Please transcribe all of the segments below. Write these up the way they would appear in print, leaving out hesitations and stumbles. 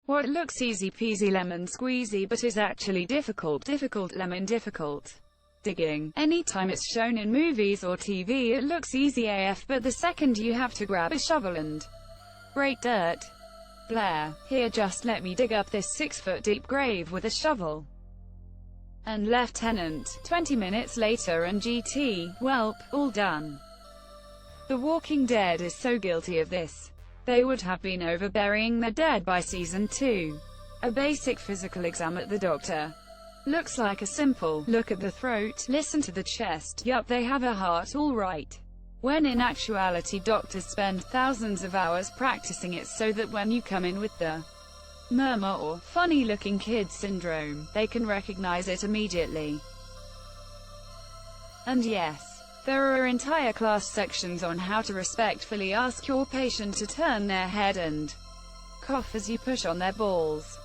What looks easy peasy lemon squeezy but is actually difficult lemon difficult. Digging. Anytime it's shown in movies or TV it looks easy AF, but the second you have to grab a shovel and break dirt. Blair. Here, just let me dig up this 6-foot deep grave with a shovel. And Lieutenant. 20 minutes later and GT. Welp, all done. The Walking Dead is so guilty of this. They would have been overburying their dead by season 2. A basic physical exam at the doctor. Looks like a simple, look at the throat, listen to the chest, yup they have a heart all right. When in actuality doctors spend thousands of hours practicing it so that when you come in with the murmur or funny-looking kid syndrome, they can recognize it immediately. And yes, there are entire class sections on how to respectfully ask your patient to turn their head and cough as you push on their balls.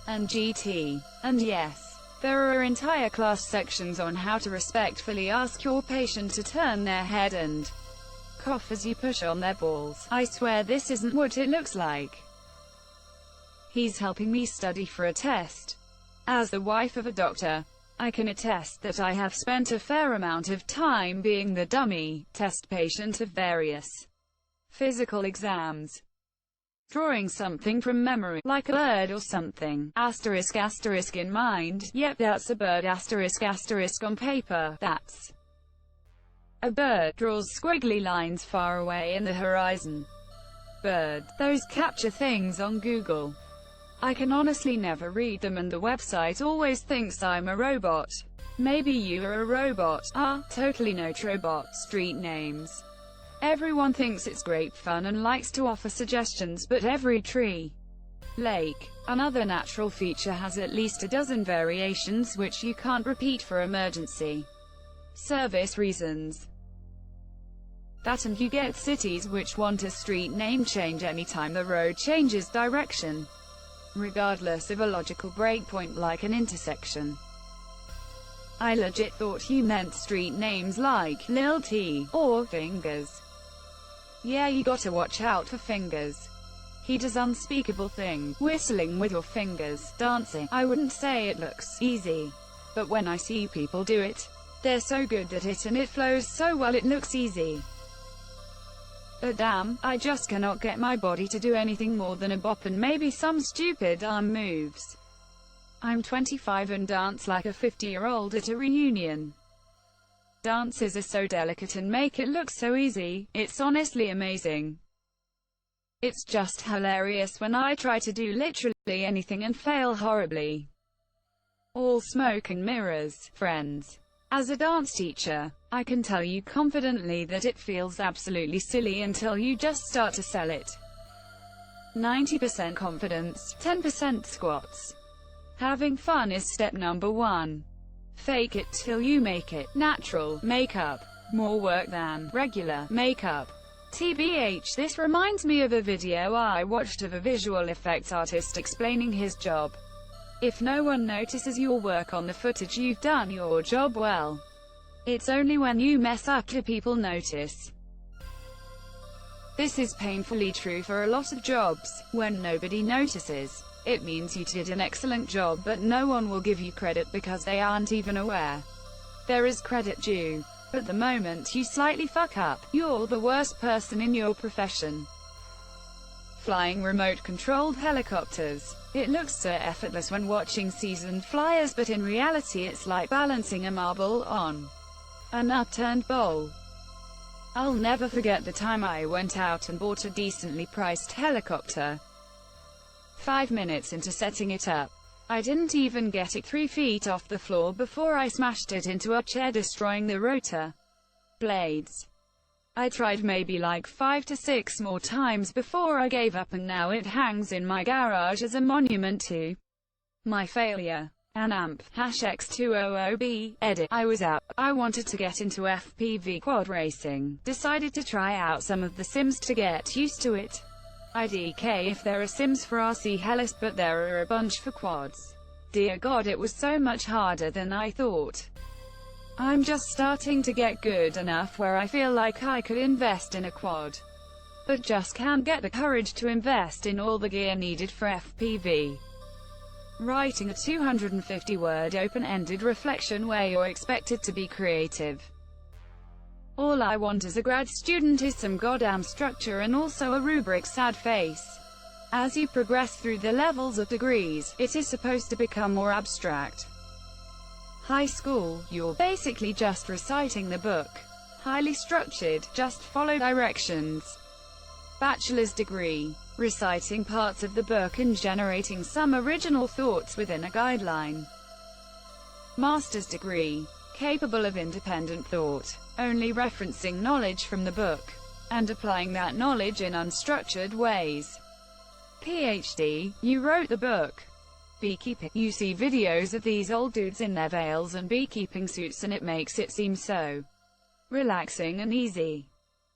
And GT. And yes, there are entire class sections on how to respectfully ask your patient to turn their head and cough as you push on their balls. I swear this isn't what it looks like. He's helping me study for a test. As the wife of a doctor, I can attest that I have spent a fair amount of time being the dummy test patient of various physical exams. Drawing something from memory, like a bird or something, asterisk asterisk in mind, yep that's a bird asterisk asterisk on paper, that's a bird, draws squiggly lines far away in the horizon. Bird, those capture things on Google. I can honestly never read them and the website always thinks I'm a robot. Maybe you are a robot. Totally no robot. Street names. Everyone thinks it's great fun and likes to offer suggestions, but every tree, lake, another natural feature has at least a dozen variations which you can't repeat for emergency service reasons. That and you get cities which want a street name change anytime the road changes direction, regardless of a logical breakpoint like an intersection. I legit thought you meant street names like Lil T or Fingers. Yeah, you gotta watch out for Fingers. He does unspeakable things, whistling with your fingers, dancing. I wouldn't say it looks easy, but when I see people do it, they're so good at it and it flows so well it looks easy. But damn, I just cannot get my body to do anything more than a bop and maybe some stupid arm moves. I'm 25 and dance like a 50-year-old at a reunion. Dances are so delicate and make it look so easy, it's honestly amazing. It's just hilarious when I try to do literally anything and fail horribly. All smoke and mirrors, friends. As a dance teacher, I can tell you confidently that it feels absolutely silly until you just start to sell it. 90% confidence, 10% squats. Having fun is step number 1. Fake it till you make it. Natural makeup. More work than regular makeup. TBH, this reminds me of a video I watched of a visual effects artist explaining his job. If no one notices your work on the footage, you've done your job well. It's only when you mess up do people notice. This is painfully true for a lot of jobs. When nobody notices, it means you did an excellent job, but no one will give you credit because they aren't even aware there is credit due. But the moment you slightly fuck up, you're the worst person in your profession. Flying remote-controlled helicopters. It looks so effortless when watching seasoned flyers, but in reality it's like balancing a marble on an upturned bowl. I'll never forget the time I went out and bought a decently priced helicopter. 5 minutes into setting it up, I didn't even get it 3 feet off the floor before I smashed it into a chair, destroying the rotor blades. I tried maybe like 5 to 6 more times before I gave up, and now it hangs in my garage as a monument to my failure. An amp, #X200B, edit. I was out. I wanted to get into FPV quad racing. Decided to try out some of the sims to get used to it. IDK if there are sims for RC Hellas, but there are a bunch for quads. Dear God, it was so much harder than I thought. I'm just starting to get good enough where I feel like I could invest in a quad. but just can't get the courage to invest in all the gear needed for FPV. Writing a 250-word open-ended reflection where you're expected to be creative. All I want as a grad student is some goddamn structure and also a rubric. Sad face. As you progress through the levels of degrees, it is supposed to become more abstract. High school, you're basically just reciting the book. Highly structured, just follow directions. Bachelor's degree, reciting parts of the book and generating some original thoughts within a guideline. Master's degree, capable of independent thought, only referencing knowledge from the book, and applying that knowledge in unstructured ways. PhD, you wrote the book. Beekeeping, you see videos of these old dudes in their veils and beekeeping suits and it makes it seem so relaxing and easy.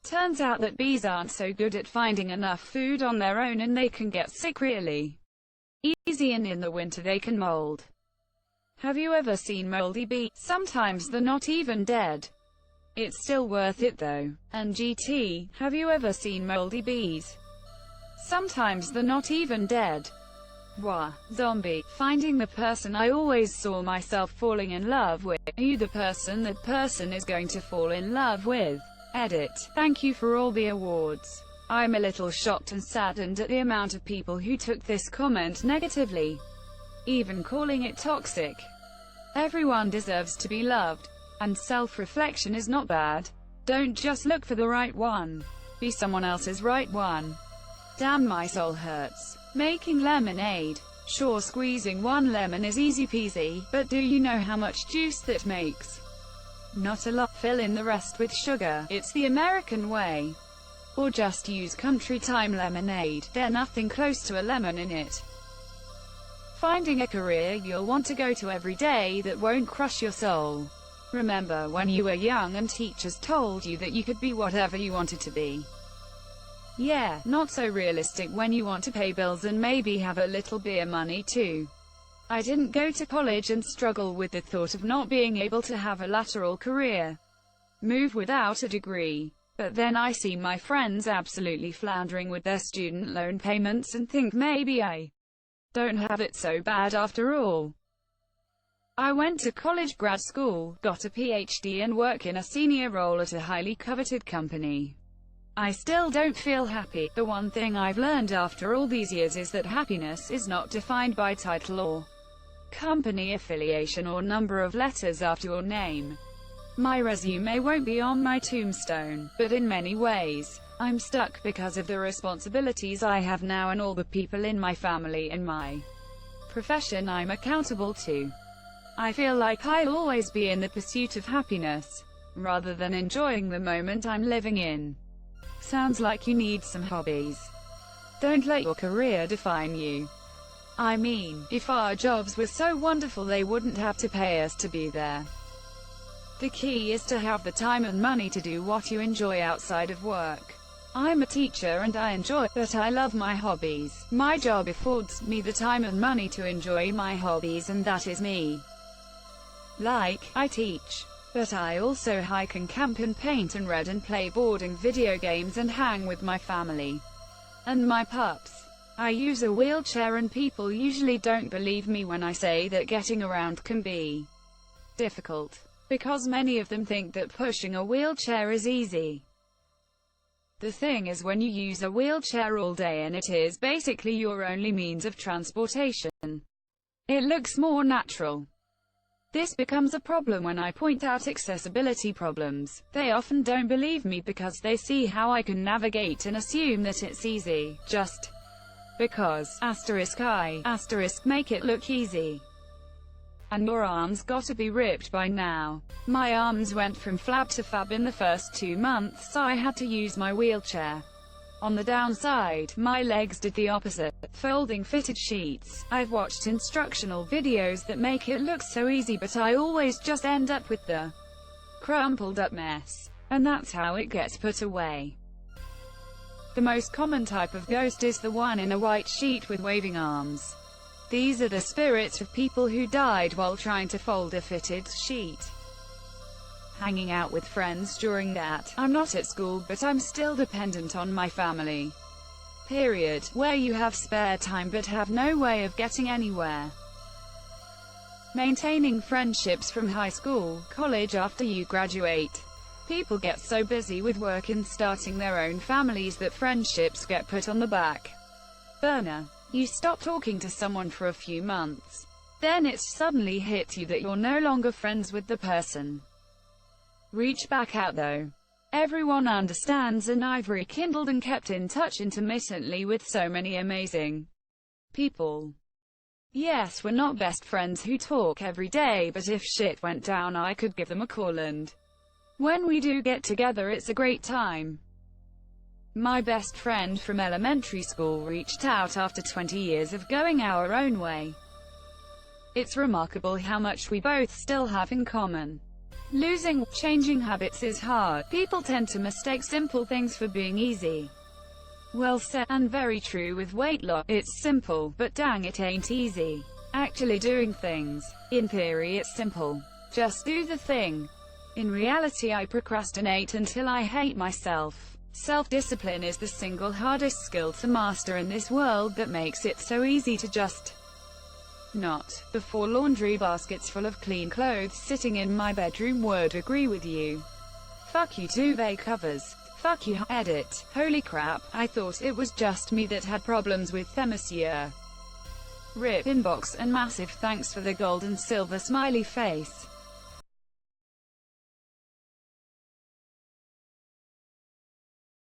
Turns out that bees aren't so good at finding enough food on their own and they can get sick really easy, and in the winter they can mold. Have you ever seen moldy bees? Sometimes they're not even dead. It's still worth it though. And GT, have you ever seen moldy bees? Sometimes they're not even dead. Wah. Zombie, finding the person I always saw myself falling in love with. Are you the person that person is going to fall in love with? Edit. Thank you for all the awards. I'm a little shocked and saddened at the amount of people who took this comment negatively, even calling it toxic. Everyone deserves to be loved, and self-reflection is not bad. Don't just look for the right one. Be someone else's right one. Damn, my soul hurts. Making lemonade. Sure, squeezing one lemon is easy peasy, but do you know how much juice that makes? Not a lot. Fill in the rest with sugar. It's the American way. Or just use country time lemonade. There's nothing close to a lemon in it. Finding a career you'll want to go to every day that won't crush your soul. Remember when you were young and teachers told you that you could be whatever you wanted to be? Yeah, not so realistic when you want to pay bills and maybe have a little beer money too. I didn't go to college and struggle with the thought of not being able to have a lateral career move without a degree. But then I see my friends absolutely floundering with their student loan payments and think maybe I don't have it so bad after all. I went to college, grad school, got a PhD and work in a senior role at a highly coveted company. I still don't feel happy. The one thing I've learned after all these years is that happiness is not defined by title or company affiliation or number of letters after your name. My resume won't be on my tombstone, but in many ways, I'm stuck because of the responsibilities I have now and all the people in my family and my profession I'm accountable to. I feel like I'll always be in the pursuit of happiness, rather than enjoying the moment I'm living in. Sounds like you need some hobbies. Don't let your career define you. I mean, if our jobs were so wonderful they wouldn't have to pay us to be there. The key is to have the time and money to do what you enjoy outside of work. I'm a teacher and I enjoy, but I love my hobbies. My job affords me the time and money to enjoy my hobbies, and that is me. Like, I teach, but I also hike and camp and paint and read and play board and video games and hang with my family and my pups. I use a wheelchair and people usually don't believe me when I say that getting around can be difficult, because many of them think that pushing a wheelchair is easy. The thing is, when you use a wheelchair all day and it is basically your only means of transportation, it looks more natural. This becomes a problem when I point out accessibility problems. They often don't believe me because they see how I can navigate and assume that it's easy, just because, make it look easy. And your arms gotta be ripped by now. My arms went from flab to fab in the first 2 months, so I had to use my wheelchair. On the downside, my legs did the opposite, folding fitted sheets. I've watched instructional videos that make it look so easy, but I always just end up with the crumpled up mess. And that's how it gets put away. The most common type of ghost is the one in a white sheet with waving arms. These are the spirits of people who died while trying to fold a fitted sheet. hanging out with friends during that. I'm not at school, but I'm still dependent on my family. Period. Where you have spare time but have no way of getting anywhere. Maintaining friendships from high school, college after you graduate. People get so busy with work and starting their own families that friendships get put on the back burner. You stop talking to someone for a few months. Then it suddenly hits you that you're no longer friends with the person. Reach back out though. Everyone understands, and I've rekindled and kept in touch intermittently with so many amazing people. Yes, we're not best friends who talk every day, but if shit went down I could give them a call, and when we do get together it's a great time. My best friend from elementary school reached out after 20 years of going our own way. It's remarkable how much we both still have in common. Changing habits is hard. People tend to mistake simple things for being easy. Well said, and very true with weight loss. It's simple, but dang it ain't easy. Actually doing things. In theory it's simple. Just do the thing. In reality I procrastinate until I hate myself. Self-discipline is the single hardest skill to master in this world that makes it so easy to just not. The 4 laundry baskets full of clean clothes sitting in my bedroom would agree with you. Fuck you duvet covers. Fuck you edit. Holy crap, I thought it was just me that had problems with them, monsieur. RIP inbox, and massive thanks for the gold and silver smiley face.